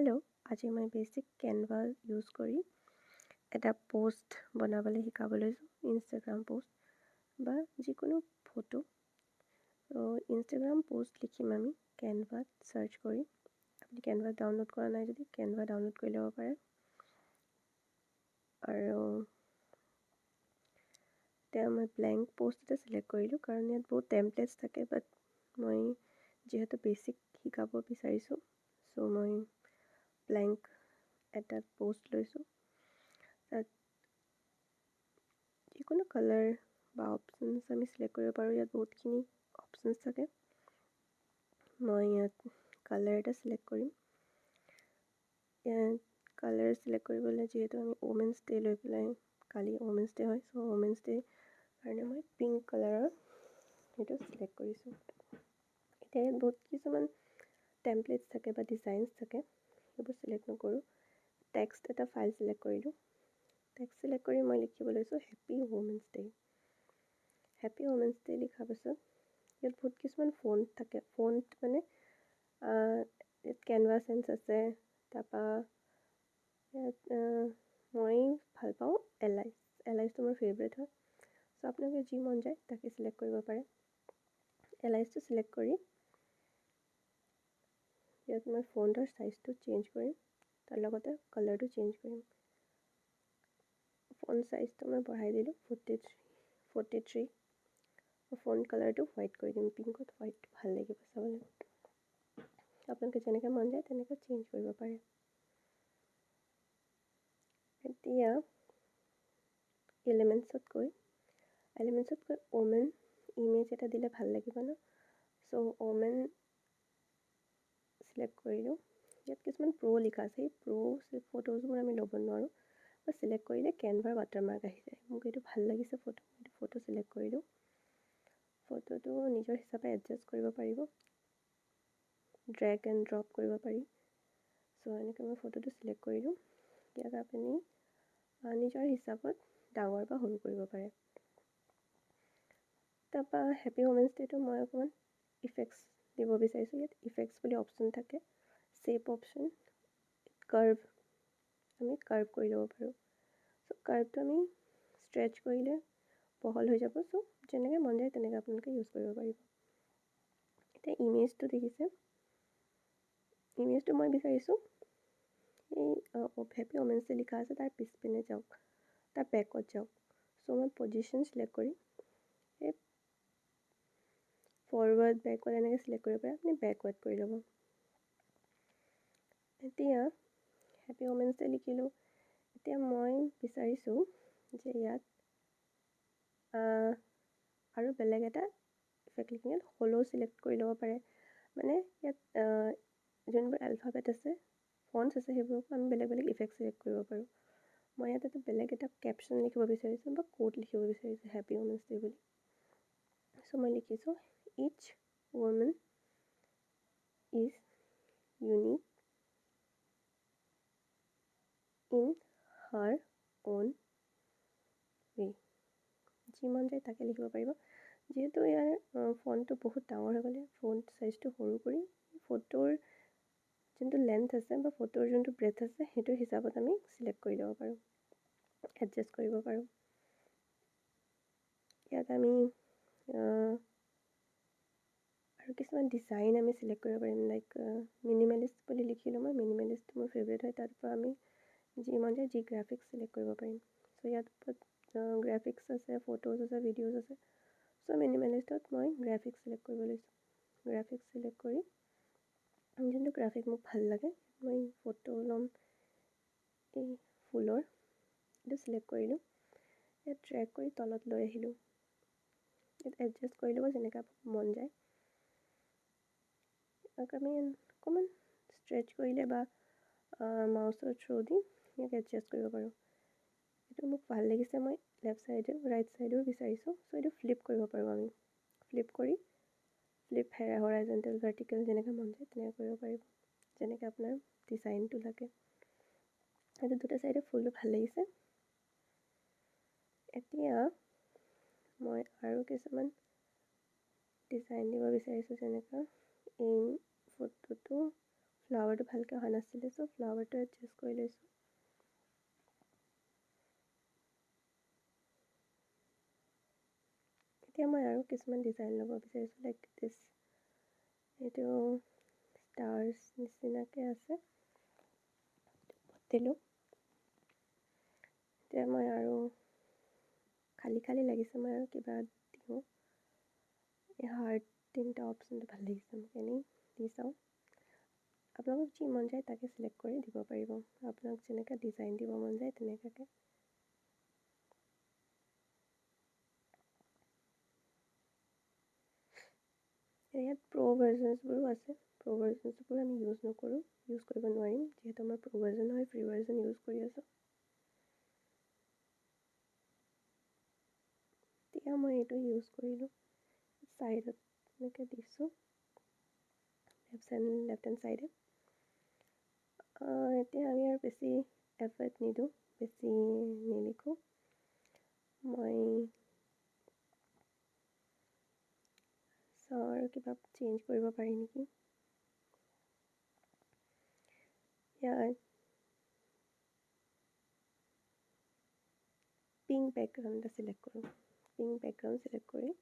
Hello' আজি মই basic Canva use কৰি এটা পোষ্ট বনাবলৈ শিকাব লৈছোঁ ইনষ্টাগ্ৰাম পোষ্ট বা যিকোনো ফটো ইনষ্টাগ্ৰাম পোষ্ট লিখিম আমি কেনভাত চাৰ্চ কৰি আপুনি কেনভা ডাউনলোড কৰা নাই যদি কেনভা ডাউনলোড কৰি ল'ব পাৰে আৰু এতিয়া মই ব্লেংক পোষ্ট এটা চিলেক্ট কৰিলোঁ কাৰণ ইয়াত বহুত টেমপ্লেটছ থাকে বাট মই যিহেতু বেছিক শিকাব বিচাৰিছোঁ চ' মই ব্লেংক এটা পোষ্ট লৈছোঁ তাত যিকোনো কালাৰ বা অপশ্যনছ আমি চিলেক্ট কৰিব পাৰোঁ ইয়াত বহুতখিনি অপশ্যনছ থাকে মই ইয়াত কালাৰ এটা চিলেক্ট কৰিম ইয়াত কালাৰ চিলেক্ট কৰিবলৈ যিহেতু আমি ওমেন্স ডে লৈ পেলাই কালি ওমেন্স ডে হয় চ' ওমেন্স ডে কাৰণে মই পিংক কালাৰৰ সেইটো চিলেক্ট কৰিছোঁ এতিয়া ইয়াত বহুত কিছুমান টেমপ্লেটছ থাকে বা ডিজাইনছ থাকে সেইবোৰ চিলেক্ট নকৰোঁ টেক্সট এটা ফাইল চিলেক্ট কৰিলোঁ টেক্সট চিলেক্ট কৰি মই লিখিব লৈছোঁ happy women's day happy women's day লিখাৰ পাছত ইয়াত বহুত কিছুমান ফণ্ট থাকে ফণ্ট মানে ইয়াত কেনভা চেন্স আছে তাৰপৰা ইয়াত মই ভাল পাওঁ এলাইচটো মোৰ ফেভৰেট হয় চ' আপোনালোকে যি মন যায় তাকে চিলেক্ট কৰিব পাৰে এলাইচটো চিলেক্ট কৰি ইয়াত মই ফণ্টৰ চাইজটো চেঞ্জ কৰিম তাৰ লগতে কালাৰটো চেঞ্জ কৰিম ফণ্ট চাইজটো মই বঢ়াই দিলোঁ 43 ফণ্ট কালাৰটো হোৱাইট কৰি দিম পিংকত হোৱাইটটো ভাল লাগিব চাবলৈ আপোনালোকে যেনেকৈ মন যায় তেনেকৈ চেঞ্জ কৰিব পাৰে এতিয়া এলিমেণ্টছতকৈ ওমেন ইমেজ এটা দিলে ভাল লাগিব ন চ' ওমেন চিলেক্ট কৰিলোঁ ইয়াত কিছুমান লিখা আছে সেই ফটোজবোৰ আমি ল'ব নোৱাৰোঁ বা চিলেক্ট কৰিলে কেনভাৰ ৱাটাৰমাৰ্ক আহি যায় মোক এইটো ভাল লাগিছে ফটো চিলেক্ট কৰিলোঁ ফটোটো নিজৰ হিচাপে এডজাষ্ট কৰিব পাৰিব ড্ৰেগ এণ্ড ড্ৰপ কৰিব পাৰি চ' এনেকৈ মই ফটোটো চিলেক্ট কৰিলোঁ ইয়াক আপুনি নিজৰ হিচাপত ডাঙৰ বা সৰু কৰিব পাৰে তাৰপৰা হেপী ওমেন্স ডেটো মই অকণমান ইফেক্টছ দিব বিচাৰিছোঁ ইয়াত ইফেক্টছ বুলি অপশ্যন থাকে শ্বেপ অপশ্যন কাৰ্ভ আমি কাৰ্ভ কৰি ল'ব পাৰোঁ চ' কাৰ্ভটো আমি ষ্ট্ৰেচ কৰিলে বহল হৈ যাব চ' যেনেকৈ মন যায় তেনেকৈ আপোনালোকে ইউজ কৰিব পাৰিব এতিয়া ইমেজটো দেখিছে ইমেজটো মই বিচাৰিছোঁ এই হেপী ওমেন্স ডে লিখা আছে তাৰ পিছপিনে যাওক তাৰ বেকত যাওক চ' মই পজিশ্যন চিলেক্ট কৰি এই ফৰৱাৰ্ড বেকৱাৰ্ড এনেকৈ চিলেক্ট কৰিব পাৰে আপুনি বেকৱাৰ্ড কৰি ল'ব এতিয়া হেপী ওমেন্স ডে লিখিলোঁ এতিয়া মই বিচাৰিছোঁ যে ইয়াত আৰু বেলেগ এটা ইফেক্ট লিখি ইয়াত হ'লো চিলেক্ট কৰি ল'ব পাৰে মানে ইয়াত যোনবোৰ এলফাবেট আছে ফণ্টছ আছে সেইবোৰকো আমি বেলেগ বেলেগ ইফেক্ট চিলেক্ট কৰিব পাৰোঁ মই ইয়াত বেলেগ এটা কেপশ্যন লিখিব বিচাৰিছোঁ বা কোড লিখিব বিচাৰিছোঁ হেপী ওমেন্স ডে বুলি চ' মই লিখিছোঁ ইচ woman is unique in her own way যি মন যায় তাকে লিখিব পাৰিব যিহেতু ইয়াৰ ফণ্টটো বহুত ডাঙৰ হৈ গ'লে ফণ্ট চাইজটো সৰু কৰি ফটোৰ যোনটো লেন্থ আছে বা ফটোৰ যোনটো ব্ৰেথ আছে সেইটো হিচাপত আমি চিলেক্ট কৰি ল'ব পাৰোঁ এডজাষ্ট কৰিব পাৰোঁ ইয়াত আমি আৰু কিছুমান ডিজাইন আমি চিলেক্ট কৰিব পাৰিম লাইক মিনিমেলিষ্ট বুলি লিখিলোঁ মই মিনিমেলিষ্ট মোৰ ফেভৰেট হয় তাৰ পৰা আমি যি মন যায় যি গ্ৰাফিক্স চিলেক্ট কৰিব পাৰিম চ' ইয়াত গ্ৰাফিক্স আছে ফটোজ আছে ভিডিঅ'জ আছে চ' মিনিমেলিষ্টত মই গ্ৰাফিক্স চিলেক্ট কৰিব লৈছোঁ গ্ৰাফিক্স চিলেক্ট কৰি যোনটো গ্ৰাফিক মোক ভাল লাগে মই ফটো ল'ম এই ফুলৰ এইটো চিলেক্ট কৰিলোঁ ইয়াত ড্ৰেগ কৰি তলত লৈ আহিলোঁ ইয়াত এডজাষ্ট কৰি ল'ব যেনেকৈ মন যায় আমি অকণমান ষ্ট্ৰেচ কৰিলে বা মাউচৰ থ্ৰু দি ইয়াক এডজাষ্ট কৰিব পাৰোঁ এইটো মোক ভাল লাগিছে মই লেফ্ট ছাইডে ৰাইট ছাইডেও বিচাৰিছোঁ চ' এইটো ফ্লিপ কৰিব পাৰোঁ আমি ফ্লিপ কৰি হৰাইজণ্টেল ভাৰ্টিকেল যেনেকৈ মন যায় তেনেকৈ কৰিব পাৰিব যেনেকৈ আপোনাৰ ডিজাইনটো লাগে এইটো দুটা ছাইডে ফুলটো ভাল লাগিছে এতিয়া মই আৰু কিছুমান ডিজাইন দিব বিচাৰিছোঁ যেনেকৈ এই ফটোটো ফ্লাৱাৰটো ভালকৈ অহা নাছিলে, চ' ফ্লাৱাৰটো এডজাষ্ট কৰি লৈছোঁ। এতিয়া মই আৰু কিছুমান ডিজাইন ল'ব বিচাৰিছোঁ, লাইক দিছ, এইটো ষ্টাৰ্ছ নিচিনাকৈ আছে, দিলোঁ। এতিয়া মই আৰু খালী খালী লাগিছে, মই আৰু কিবা দিওঁ। এই হাৰ্ট 3টা অপশ্যনটো ভাল লাগিছে মোক, এনেই দি চাওঁ। আপোনালোকক যি মন যায় তাকে চিলেক্ট কৰি দিব পাৰিব, আপোনাক যেনেকৈ ডিজাইন দিব মন যায় তেনেকুৱাকৈ। ইয়াত প্ৰ' ভাৰ্জনছবোৰো আছে, প্ৰ' ভাৰ্জনছবোৰ আমি ইউজ নকৰোঁ, ইউজ কৰিব নোৱাৰিম, যিহেতু আমাৰ প্ৰ' ভাৰ্জন হয়, ফ্ৰী ভাৰ্জন ইউজ কৰি আছোঁ। এতিয়া মই এইটো ইউজ কৰিলোঁ, ছাইডত এনেকৈ দিছোঁ, লেফ্ট হেণ্ড ছাইডে। এতিয়া আমি আৰু বেছি এফৰ্ট নিদিওঁ, বেছি নিলিখোঁ। মই চাওঁ আৰু কিবা চেঞ্জ কৰিব পাৰি নেকি। ইয়াত পিংক বেকগ্ৰাউণ্ড এটা চিলেক্ট কৰোঁ, পিংক বেকগ্ৰাউণ্ড চিলেক্ট কৰি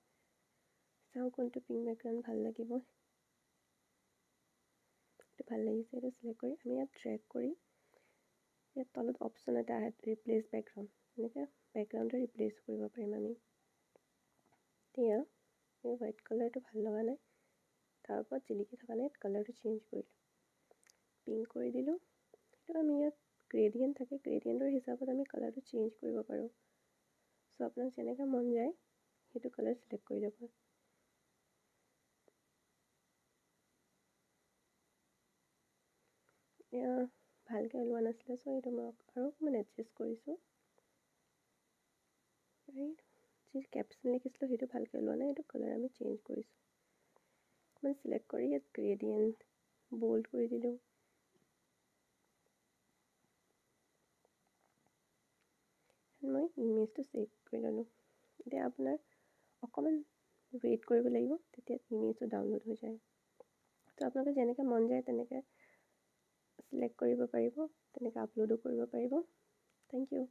চাওঁ কোনটো পিংক বেকগ্ৰাউণ্ড ভাল লাগিব। এইটো ভাল লাগিছে, এইটো চিলেক্ট কৰি আমি ইয়াত ড্ৰেগ কৰি ইয়াত তলত অপশ্যন এটা আহে, ৰিপ্লেচ বেকগ্ৰাউণ্ড, এনেকৈ বেকগ্ৰাউণ্ডটো ৰিপ্লেচ কৰিব পাৰিম আমি। এতিয়া এই হোৱাইট কালাৰটো ভাল লগা নাই, তাৰ ওপৰত জিলিকি থকা নাই, কালাৰটো চেঞ্জ কৰিলোঁ, পিংক কৰি দিলোঁ। সেইটো আমি ইয়াত গ্ৰেডিয়েণ্ট থাকে, গ্ৰেডিয়েণ্টৰ হিচাপত আমি কালাৰটো চেঞ্জ কৰিব পাৰোঁ। চ' আপোনাক যেনেকৈ মন যায় সেইটো কালাৰ চিলেক্ট কৰি ল'ব। এয়া ভালকৈ ওলোৱা নাছিলে, চ' এইটো মই আৰু অকণমান এডজাষ্ট কৰিছোঁ। ৰাইট, যি কেপশ্যন লিখিছিলোঁ সেইটো ভালকৈ ওলোৱা নাই, এইটো কালাৰ আমি চেঞ্জ কৰিছোঁ। অকণমান চিলেক্ট কৰি ইয়াত গ্ৰেডিয়েণ্ট বল্ড কৰি দিলোঁ। মই ইমেজটো ছেভ কৰি ল'লোঁ। এতিয়া আপোনাৰ অকণমান ৱেইট কৰিব লাগিব, তেতিয়া ইমেজটো ডাউনলোড হৈ যায়। ত' আপোনালোকে যেনেকৈ মন যায় তেনেকৈ চিলেক্ট কৰিব পাৰিব, তেনেকৈ আপলোডো কৰিব পাৰিব। Thank U.